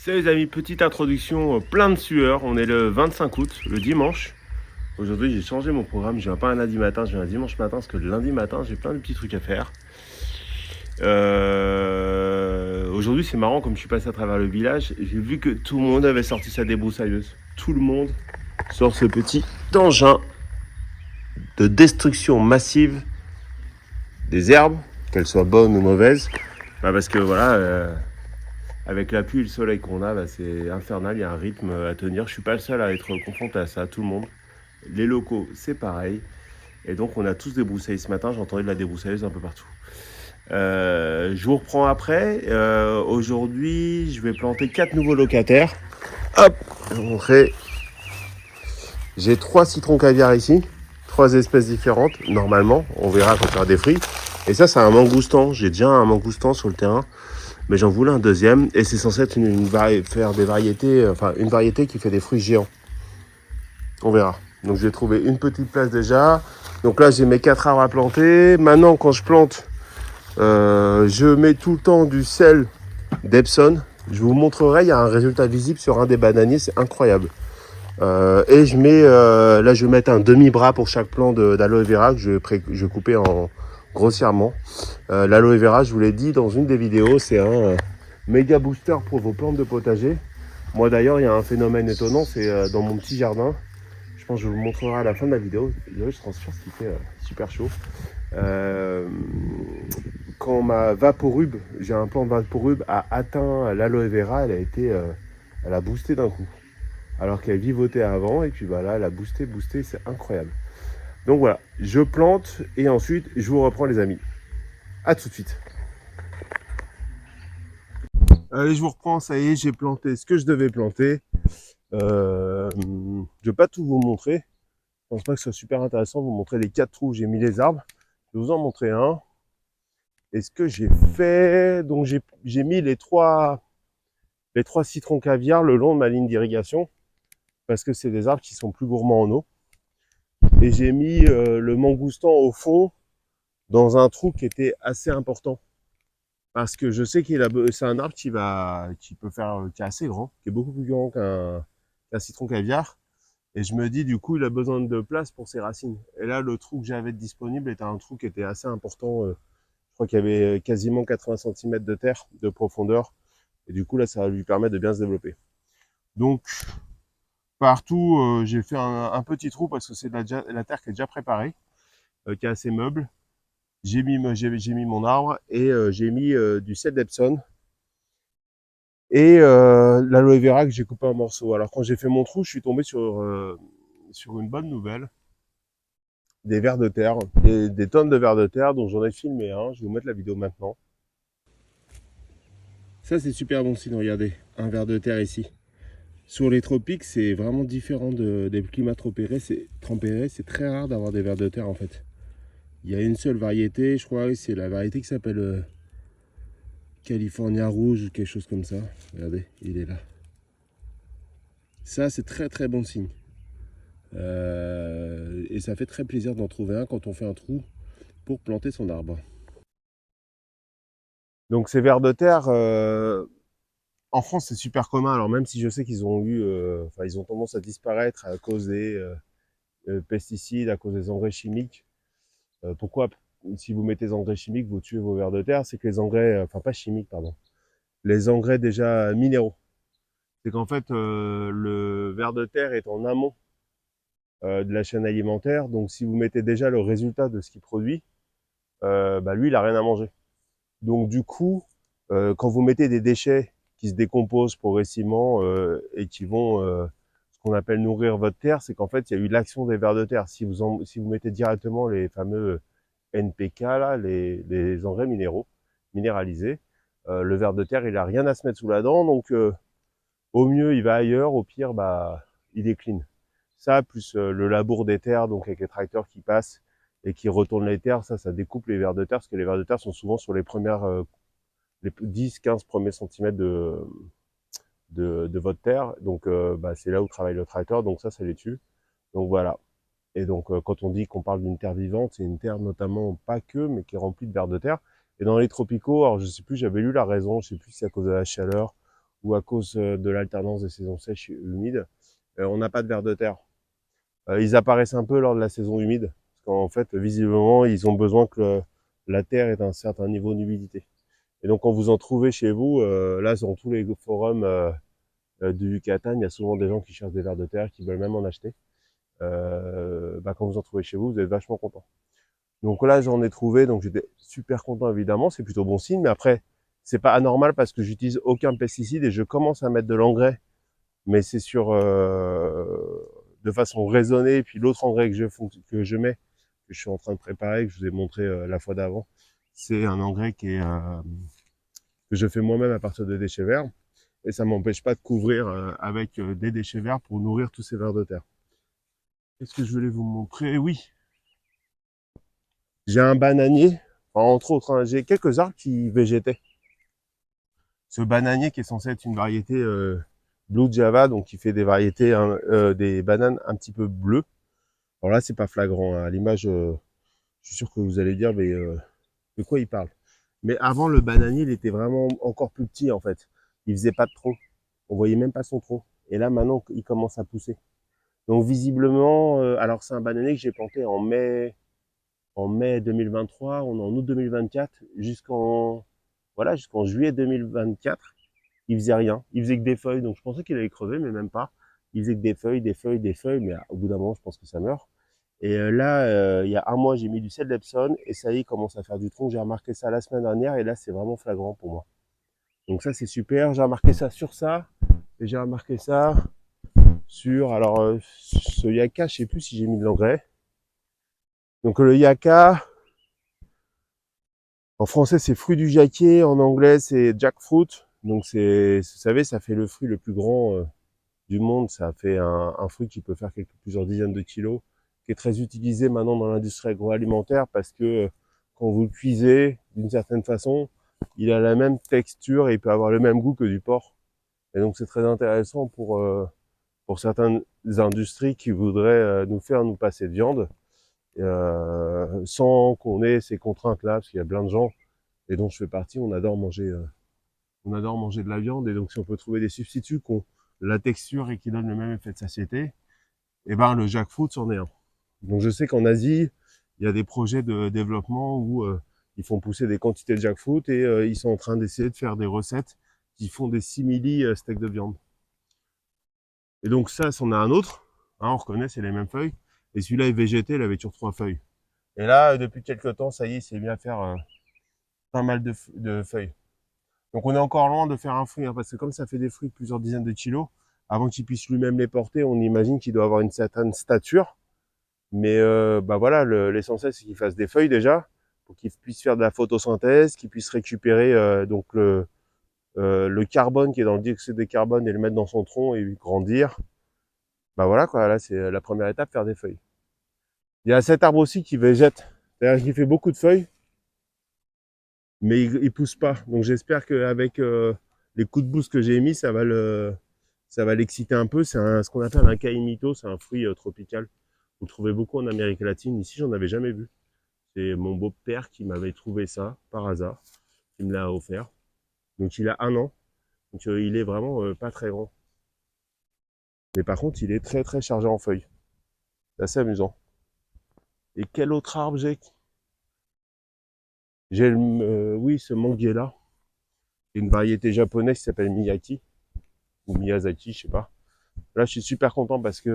Salut les amis, petite introduction plein de sueur. On est le 25 août, le dimanche. Aujourd'hui j'ai changé mon programme, je viens pas un lundi matin, je viens un dimanche matin parce que le lundi matin j'ai plein de petits trucs à faire. Aujourd'hui c'est marrant, comme je suis passé à travers le village, j'ai vu que tout le monde avait sorti sa débroussailleuse. Tout le monde sort ce petit engin de destruction massive des herbes, qu'elles soient bonnes ou mauvaises. Parce que voilà, avec la pluie et le soleil qu'on a, c'est infernal, il y a un rythme à tenir. Je suis pas le seul à être confronté à ça, tout le monde. Les locaux, c'est pareil. Et donc, on a tous débroussaillé ce matin. J'entendais de la débroussailleuse un peu partout. Je vous reprends après. Aujourd'hui, je vais planter 4 nouveaux locataires. Hop, je vais vous montrer. J'ai 3 citrons caviar ici. 3 espèces différentes, normalement. On verra quand il y aura des fruits. Et ça, c'est un mangoustan. J'ai déjà un mangoustan sur le terrain. Mais j'en voulais un deuxième. Et c'est censé être faire des variétés, une variété qui fait des fruits géants. On verra. Donc j'ai trouvé une petite place déjà. Donc là j'ai mes 4 arbres à planter. Maintenant quand je plante, je mets tout le temps du sel d'Epsom. Je vous montrerai, il y a un résultat visible sur un des bananiers, c'est incroyable. Et je mets, là je vais mettre un demi-bras pour chaque plant d'aloe vera que je vais couper en grossièrement. L'aloe vera, je vous l'ai dit dans une des vidéos, c'est un méga booster pour vos plantes de potager. Moi d'ailleurs, il y a un phénomène étonnant, c'est dans mon petit jardin. Je pense que je vous montrerai à la fin de la vidéo. Là, je transpire ce qui fait super chaud. Quand ma vaporub, j'ai un plant de vaporub, a atteint l'aloe vera, elle a boosté d'un coup. Alors qu'elle vivotait avant, et puis voilà, elle a boosté, c'est incroyable. Donc voilà, je plante et ensuite je vous reprends les amis. A tout de suite. Allez, je vous reprends, ça y est, j'ai planté ce que je devais planter. Je vais pas tout vous montrer. Je pense pas que ce soit super intéressant de vous montrer les 4 trous où j'ai mis les arbres. Je vais vous en montrer un. Et ce que j'ai fait, donc j'ai mis les trois citrons caviar le long de ma ligne d'irrigation parce que c'est des arbres qui sont plus gourmands en eau. Et j'ai mis le mangoustan au fond dans un trou qui était assez important parce que je sais c'est un arbre qui peut faire, qui est assez grand, qui est beaucoup plus grand qu'un citron caviar. Et je me dis, du coup, il a besoin de place pour ses racines. Et là, le trou que j'avais disponible était un trou qui était assez important. Je crois qu'il y avait quasiment 80 cm de terre de profondeur. Et du coup, là, ça va lui permettre de bien se développer. Donc, partout, j'ai fait un petit trou parce que c'est de la terre qui est déjà préparée, qui est assez meuble. J'ai mis mon arbre et j'ai mis du sel d'Epsom et l'aloe vera que j'ai coupé en morceaux. Alors, quand j'ai fait mon trou, je suis tombé sur une bonne nouvelle. Des vers de terre, des tonnes de vers de terre, dont j'en ai filmé un. Je vais vous mettre la vidéo maintenant. Ça, c'est super bon signe, regardez, un ver de terre ici. Sur les tropiques, c'est vraiment différent des climats tempérés. C'est très rare d'avoir des vers de terre en fait. Il y a une seule variété, je crois, c'est la variété qui s'appelle California Rouge ou quelque chose comme ça. Regardez, il est là. Ça, c'est très très bon signe. Et ça fait très plaisir d'en trouver un quand on fait un trou pour planter son arbre. Donc ces vers de terre, en France, c'est super commun. Alors même si je sais qu'ils ils ont tendance à disparaître à cause des pesticides, à cause des engrais chimiques. Pourquoi, si vous mettez des engrais chimiques, vous tuez vos vers de terre? C'est que les engrais, enfin pas chimiques, pardon, les engrais déjà minéraux. C'est qu'en fait, le ver de terre est en amont de la chaîne alimentaire. Donc si vous mettez déjà le résultat de ce qu'il produit, lui, il a rien à manger. Donc du coup, quand vous mettez des déchets qui se décomposent progressivement et qui vont ce qu'on appelle nourrir votre terre, c'est qu'en fait il y a eu l'action des vers de terre. Si vous mettez directement les fameux NPK là, les engrais minéralisés, le ver de terre il a rien à se mettre sous la dent, donc au mieux il va ailleurs, au pire il décline. Ça plus le labour des terres, donc avec les tracteurs qui passent et qui retournent les terres, ça découpe les vers de terre parce que les vers de terre sont souvent sur les 10-15 premiers centimètres de votre terre. Donc c'est là où travaille le tracteur, donc ça les tue. Donc voilà. Et donc quand on dit qu'on parle d'une terre vivante, c'est une terre notamment pas que, mais qui est remplie de vers de terre. Et dans les tropicaux, alors je sais plus, j'avais lu la raison, je sais plus si c'est à cause de la chaleur ou à cause de l'alternance des saisons sèches et humides, on n'a pas de vers de terre. Ils apparaissent un peu lors de la saison humide, parce qu'en fait, visiblement, ils ont besoin que la terre ait un certain niveau d'humidité. Et donc, quand vous en trouvez chez vous, là, sur tous les forums du Yucatan, il y a souvent des gens qui cherchent des vers de terre, qui veulent même en acheter. Quand vous en trouvez chez vous, vous êtes vachement content. Donc là, j'en ai trouvé, donc j'étais super content évidemment, c'est plutôt bon signe. Mais après, c'est pas anormal parce que j'utilise aucun pesticide et je commence à mettre de l'engrais, mais c'est sur de façon raisonnée. Et puis l'autre engrais que je mets, que je suis en train de préparer, que je vous ai montré la fois d'avant, c'est un engrais que je fais moi-même à partir de déchets verts. Et ça m'empêche pas de couvrir avec des déchets verts pour nourrir tous ces vers de terre. Qu'est-ce que je voulais vous montrer? Oui, j'ai un bananier, enfin, entre autres, hein, j'ai quelques arbres qui végétaient. Ce bananier qui est censé être une variété Blue Java, donc qui fait des variétés, des bananes un petit peu bleues. Alors là, c'est pas flagrant, hein. À l'image, je suis sûr que vous allez dire, mais de quoi il parle? Mais avant, le bananier, il était vraiment encore plus petit en fait. Il faisait pas de tronc. On voyait même pas son tronc. Et là, maintenant, il commence à pousser. Donc visiblement, alors c'est un bananier que j'ai planté en mai 2023, on est en août 2024, jusqu'en juillet 2024, il faisait rien. Il faisait que des feuilles, donc je pensais qu'il allait crever, mais même pas. Il faisait que des feuilles, des feuilles, des feuilles, mais au bout d'un moment, je pense que ça meurt. Et là, il y a un mois, j'ai mis du sel d'Epsom, et ça y est, il commence à faire du tronc. J'ai remarqué ça la semaine dernière, et là, c'est vraiment flagrant pour moi. Donc ça, c'est super. J'ai remarqué ça sur ça, et j'ai remarqué ça sur, alors, ce yucca, je sais plus si j'ai mis de l'engrais. Donc le yucca, en français, c'est fruit du jacquier. En anglais, c'est jackfruit. Donc, vous savez, ça fait le fruit le plus grand du monde. Ça fait un fruit qui peut faire plusieurs dizaines de kilos, qui est très utilisé maintenant dans l'industrie agroalimentaire parce que quand vous le cuisez, d'une certaine façon, il a la même texture et il peut avoir le même goût que du porc. Et donc, c'est très intéressant pour certaines industries qui voudraient nous passer de viande, sans qu'on ait ces contraintes-là, parce qu'il y a plein de gens et dont je fais partie, on adore manger de la viande, et donc si on peut trouver des substituts qui ont la texture et qui donnent le même effet de satiété, et ben le jackfruit c'en est un. Donc je sais qu'en Asie, il y a des projets de développement où ils font pousser des quantités de jackfruit et ils sont en train d'essayer de faire des recettes qui font des simili steaks de viande. Et donc ça, c'en a un autre, hein, on reconnaît, c'est les mêmes feuilles, et celui-là est végété, il avait toujours 3 feuilles. Et là, depuis quelques temps, ça y est, c'est bien faire pas mal de feuilles. Donc on est encore loin de faire un fruit, hein, parce que comme ça fait des fruits de plusieurs dizaines de kilos, avant qu'il puisse lui-même les porter, on imagine qu'il doit avoir une certaine stature. Mais voilà, l'essentiel c'est qu'il fasse des feuilles déjà, pour qu'il puisse faire de la photosynthèse, qu'il puisse récupérer donc le carbone qui est dans le dioxyde de carbone et le mettre dans son tronc et grandir. Bah voilà quoi, là c'est la première étape, faire des feuilles. Il y a cet arbre aussi qui végète, c'est-à-dire qu'il fait beaucoup de feuilles, mais il pousse pas. Donc j'espère qu'avec les coups de boost que j'ai émis, ça va l'exciter un peu. C'est ce qu'on appelle un caimito, c'est un fruit tropical. Vous le trouvez beaucoup en Amérique latine. Ici, j'en avais jamais vu. C'est mon beau-père qui m'avait trouvé ça par hasard, qui me l'a offert. Donc il a 1 an. Donc il est vraiment pas très grand. Mais par contre, il est très très chargé en feuilles. C'est assez amusant. Et quel autre arbre j'ai? J'ai oui, ce manguier là. Une variété japonaise qui s'appelle Miyaki ou Miyazaki, je sais pas. Là, je suis super content parce qu'il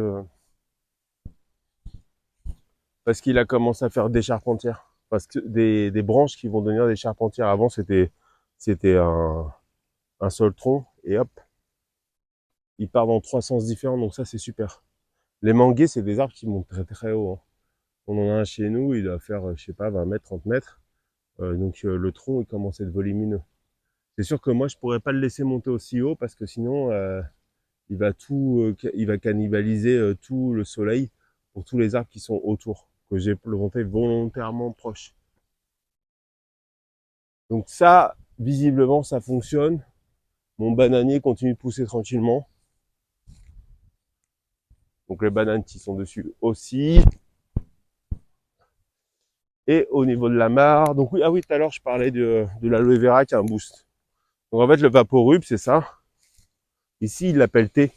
a commencé à faire des charpentières. Parce que des branches qui vont devenir des charpentières. Avant, c'était un seul tronc et hop, il part dans 3 sens différents. Donc ça, c'est super. Les manguiers, c'est des arbres qui montent très très haut, hein. On en a un chez nous, il doit faire, je sais pas, 20 mètres, 30 mètres. Donc le tronc, il commence à être volumineux. C'est sûr que moi, je pourrais pas le laisser monter aussi haut parce que sinon, il va cannibaliser tout le soleil pour tous les arbres qui sont autour, que j'ai planté volontairement proche. Donc ça, visiblement, ça fonctionne. Mon bananier continue de pousser tranquillement. Donc les bananes qui sont dessus aussi. Et au niveau de la mare, donc oui, tout à l'heure je parlais de l'aloe vera qui a un boost. Donc en fait le vaporub, c'est ça. Ici, il l'appelle thé.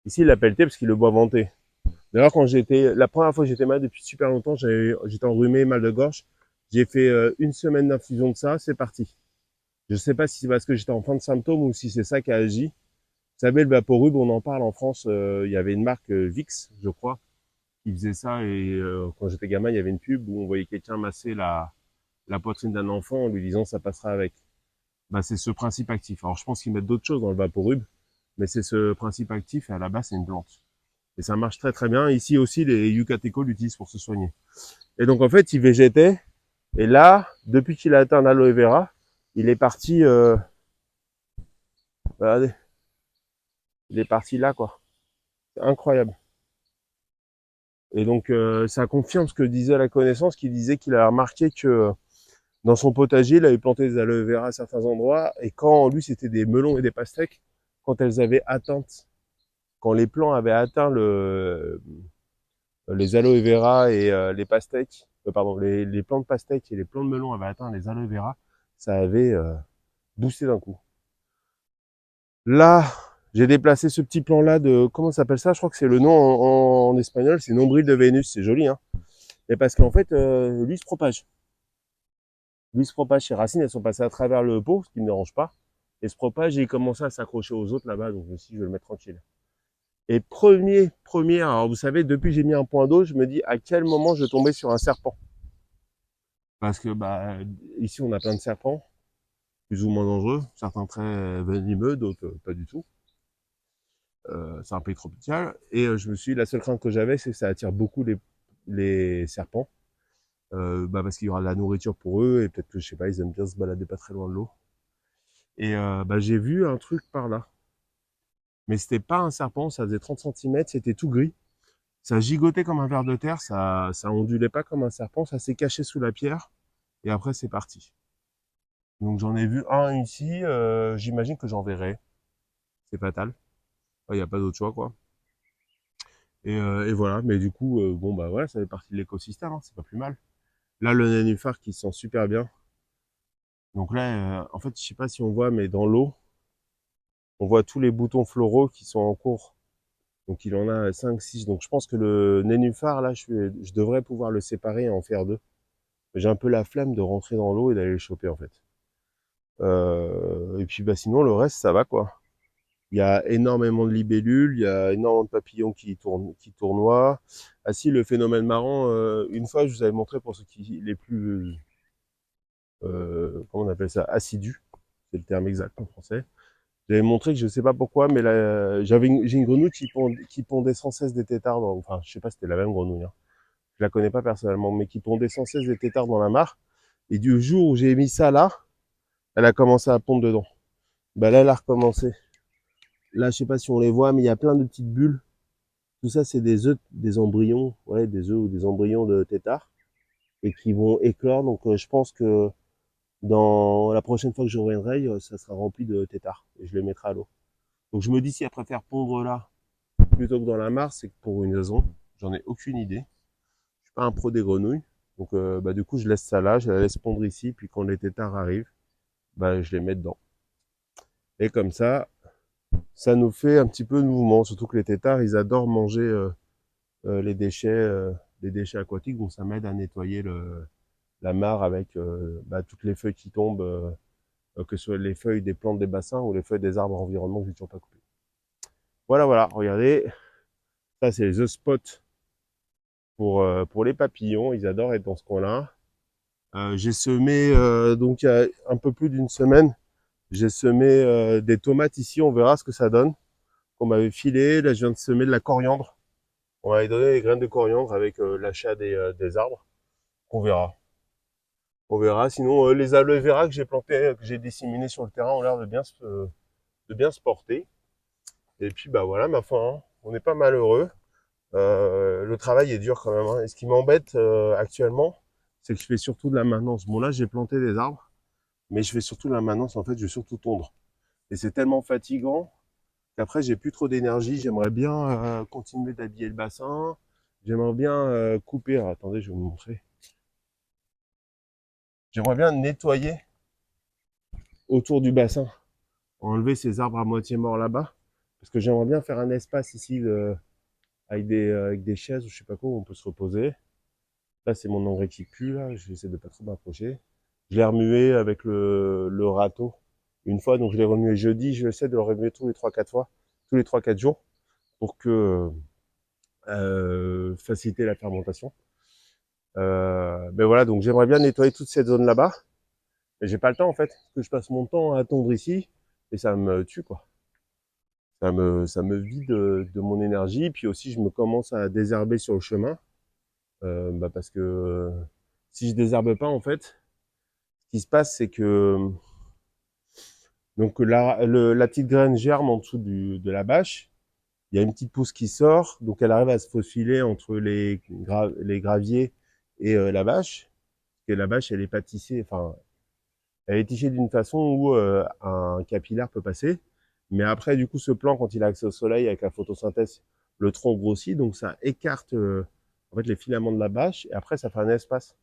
Ici, il l'appelle thé parce qu'il le boit en thé. D'ailleurs, la première fois que j'étais malade depuis super longtemps, j'étais enrhumé, mal de gorge. J'ai fait une semaine d'infusion de ça, c'est parti. Je sais pas si c'est parce que j'étais en fin de symptômes ou si c'est ça qui a agi. Vous savez, le Vaporub, on en parle en France. Il y avait une marque Vicks, je crois, qui faisait ça. Et quand j'étais gamin, il y avait une pub où on voyait quelqu'un masser la poitrine d'un enfant en lui disant ça passera avec. Bah, c'est ce principe actif. Alors, je pense qu'ils mettent d'autres choses dans le Vaporub, mais c'est ce principe actif et à la base, c'est une plante. Et ça marche très très bien. Ici aussi, les Yucateco l'utilisent pour se soigner. Et donc, en fait, il végétait. Et là, depuis qu'il a atteint l'aloe vera, il est parti, regardez, il est parti là, quoi. C'est incroyable. Et donc, ça confirme ce que disait la connaissance, qui disait qu'il a remarqué que dans son potager, il avait planté des aloe vera à certains endroits. Et quand, lui, c'était des melons et des pastèques, quand elles avaient atteint, quand les plants avaient atteint les aloe vera et les pastèques, pardon, les plants de pastèques et les plants de melon avaient atteint les aloe vera, ça avait boosté d'un coup. Là, j'ai déplacé ce petit plan-là de, comment ça s'appelle ça? Je crois que c'est le nom en espagnol, c'est nombril de Vénus, c'est joli, hein. Et parce qu'en fait, lui se propage. Lui se propage, ses racines, elles sont passées à travers le pot, ce qui ne me dérange pas. Et se propage et il commençait à s'accrocher aux autres là-bas, donc aussi je vais le mettre tranquille. Et alors vous savez, depuis que j'ai mis un point d'eau, je me dis à quel moment je vais tomber sur un serpent. Parce que bah ici on a plein de serpents, plus ou moins dangereux, certains très venimeux, d'autres pas du tout. C'est un pays tropical. Et je me suis dit, la seule crainte que j'avais, c'est que ça attire beaucoup les serpents. Bah parce qu'il y aura de la nourriture pour eux, et peut-être que, je sais pas, ils aiment bien se balader pas très loin de l'eau. Et bah, j'ai vu un truc par là. Mais c'était pas un serpent, ça faisait 30 centimètres, c'était tout gris. Ça gigotait comme un ver de terre, ça ondulait pas comme un serpent, ça s'est caché sous la pierre, et après c'est parti. Donc j'en ai vu un ici, j'imagine que j'en verrai. C'est fatal. Il n'y a pas d'autre choix, quoi. Et voilà, mais du coup, bon bah voilà, ça fait partie de l'écosystème, hein, c'est pas plus mal. Là, le nénuphar qui sent super bien. Donc là, en fait, je sais pas si on voit, mais dans l'eau, on voit tous les boutons floraux qui sont en cours. Donc il en a 5, 6. Donc je pense que le nénuphar, là, je devrais pouvoir le séparer et en faire deux. J'ai un peu la flemme de rentrer dans l'eau et d'aller le choper, en fait. Et puis bah sinon, le reste, ça va, quoi. Il y a énormément de libellules, il y a énormément de papillons qui tournoient. Ah si, le phénomène marrant, une fois, je vous avais montré pour ceux qui les plus, comment on appelle ça, assidus, c'est le terme exact en français. J'avais montré que je sais pas pourquoi, mais là, j'ai une grenouille qui pondait sans cesse des têtards. Enfin, je sais pas si c'était la même grenouille, hein. Je la connais pas personnellement, mais qui pondait sans cesse des têtards dans la mare. Et du jour où j'ai mis ça là, elle a commencé à pondre dedans. Bah là, elle a recommencé. Là, je sais pas si on les voit, mais il y a plein de petites bulles. Tout ça, c'est des œufs, des embryons, ouais, des œufs ou des embryons de têtards et qui vont éclore. Donc, je pense que dans la prochaine fois que je reviendrai, ça sera rempli de têtards et je les mettrai à l'eau. Donc, je me dis si elle préfère pondre là plutôt que dans la mare, c'est que pour une raison. J'en ai aucune idée. Je suis pas un pro des grenouilles. Donc, bah, du coup, je laisse ça là, je la laisse pondre ici, puis quand les têtards arrivent, bah, je les mets dedans. Et comme ça nous fait un petit peu de mouvement. Surtout que les têtards, ils adorent manger les déchets aquatiques, donc ça m'aide à nettoyer la mare avec bah, toutes les feuilles qui tombent, que ce soit les feuilles des plantes des bassins ou les feuilles des arbres environnants que j'ai toujours pas coupées. Voilà, voilà, regardez, ça c'est the spot pour les papillons, ils adorent être dans ce coin-là. J'ai semé, donc il y a un peu plus d'une semaine, j'ai semé des tomates ici, on verra ce que ça donne. On m'avait filé, là je viens de semer de la coriandre. On m'avait donné des graines de coriandre avec l'achat des arbres. On verra. On verra. Sinon, les aloe vera que j'ai plantés, que j'ai disséminés sur le terrain ont l'air de bien se porter. Et puis, bah voilà, ma foi, hein, on n'est pas malheureux. Le travail est dur quand même, hein. Et ce qui m'embête actuellement, c'est que je fais surtout de la maintenance. Bon, là, j'ai planté des arbres, mais je fais surtout de la maintenance. En fait, je vais surtout tondre. Et c'est tellement fatigant qu'après, j'ai plus trop d'énergie. J'aimerais bien continuer d'habiller le bassin. J'aimerais bien couper. Alors, attendez, je vais vous montrer. J'aimerais bien nettoyer autour du bassin enlever ces arbres à moitié morts là-bas. Parce que j'aimerais bien faire un espace ici avec des chaises ou je sais pas quoi où on peut se reposer. Là, c'est mon engrais qui pue, là. Je vais essayer de pas trop m'approcher. Je l'ai remué avec le râteau une fois, donc je l'ai remué jeudi. Je essaie de le remuer tous les 3-4 fois, tous les 3-4 jours, pour que faciliter la fermentation. Mais voilà, donc j'aimerais bien nettoyer toute cette zone là-bas. Mais j'ai pas le temps en fait, parce que je passe mon temps à attendre ici et ça me tue quoi. Ça me vide de mon énergie. Puis aussi, je me commence à désherber sur le chemin, parce que si je désherbe pas en fait, ce qui se passe c'est que donc la petite graine germe en dessous de la bâche. Il y a une petite pousse qui sort, donc elle arrive à se faufiler entre les graviers et la bâche. Et la bâche, elle est pâtissée, enfin, elle est tichée d'une façon où un capillaire peut passer. Mais après, du coup, ce plant, quand il a accès au soleil avec la photosynthèse, le tronc grossit, donc ça écarte en fait les filaments de la bâche. Et après, ça fait un espace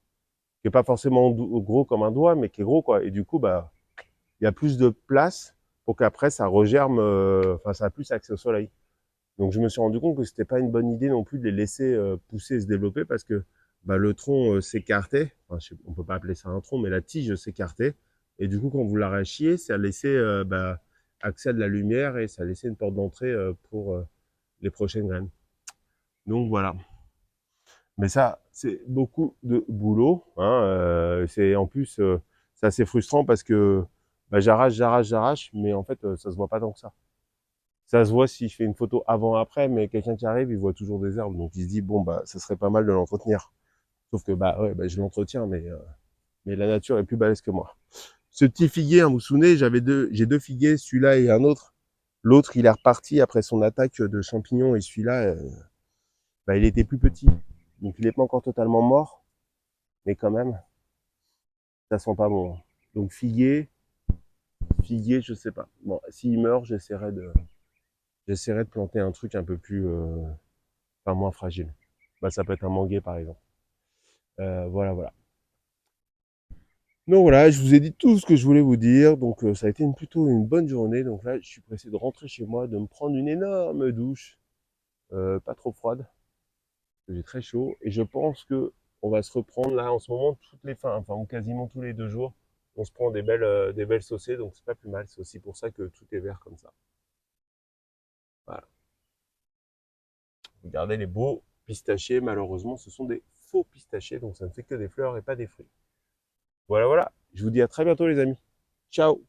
qui est pas forcément gros comme un doigt, mais qui est gros quoi. Et du coup, bah, il y a plus de place pour qu'après ça regerme. Enfin, ça a plus accès au soleil. Donc je me suis rendu compte que c'était pas une bonne idée non plus de les laisser pousser et se développer parce que bah, le tronc s'écartait. Enfin, on peut pas appeler ça un tronc, mais la tige s'écartait. Et du coup, quand vous l'arrachiez, ça laissait accès à de la lumière et ça laissait une porte d'entrée pour les prochaines graines. Donc voilà. Mais ça, c'est beaucoup de boulot. Hein, c'est en plus, c'est assez frustrant parce que bah, j'arrache, mais en fait, ça se voit pas tant que ça. Ça se voit si je fais une photo avant-après, mais quelqu'un qui arrive, il voit toujours des herbes. Donc il se dit, bon, bah, ça serait pas mal de l'entretenir. Sauf que, bah, ouais, bah, je l'entretiens, mais la nature est plus balèze que moi. Ce petit figuier, hein, vous vous souvenez, j'ai deux figuiers, celui-là et un autre. L'autre, il est reparti après son attaque de champignons et celui-là, bah, il était plus petit. Donc il est pas encore totalement mort, mais quand même, ça sent pas bon. Donc figuier, je sais pas. Bon, s'il meurt, j'essaierai de planter un truc un peu plus, enfin, moins fragile. Bah, ça peut être un manguier par exemple. Voilà, voilà. Donc voilà, je vous ai dit tout ce que je voulais vous dire. Donc ça a été plutôt une bonne journée. Donc là, je suis pressé de rentrer chez moi, de me prendre une énorme douche, pas trop froide, parce que j'ai très chaud. Et je pense que on va se reprendre là en ce moment toutes les fins, enfin ou quasiment tous les 2 jours. On se prend des belles saucées, donc c'est pas plus mal. C'est aussi pour ça que tout est vert comme ça. Voilà. Regardez les beaux pistachés. Malheureusement, ce sont des faux pistachés, donc ça ne fait que des fleurs et pas des fruits. Voilà, voilà. Je vous dis à très bientôt les amis. Ciao.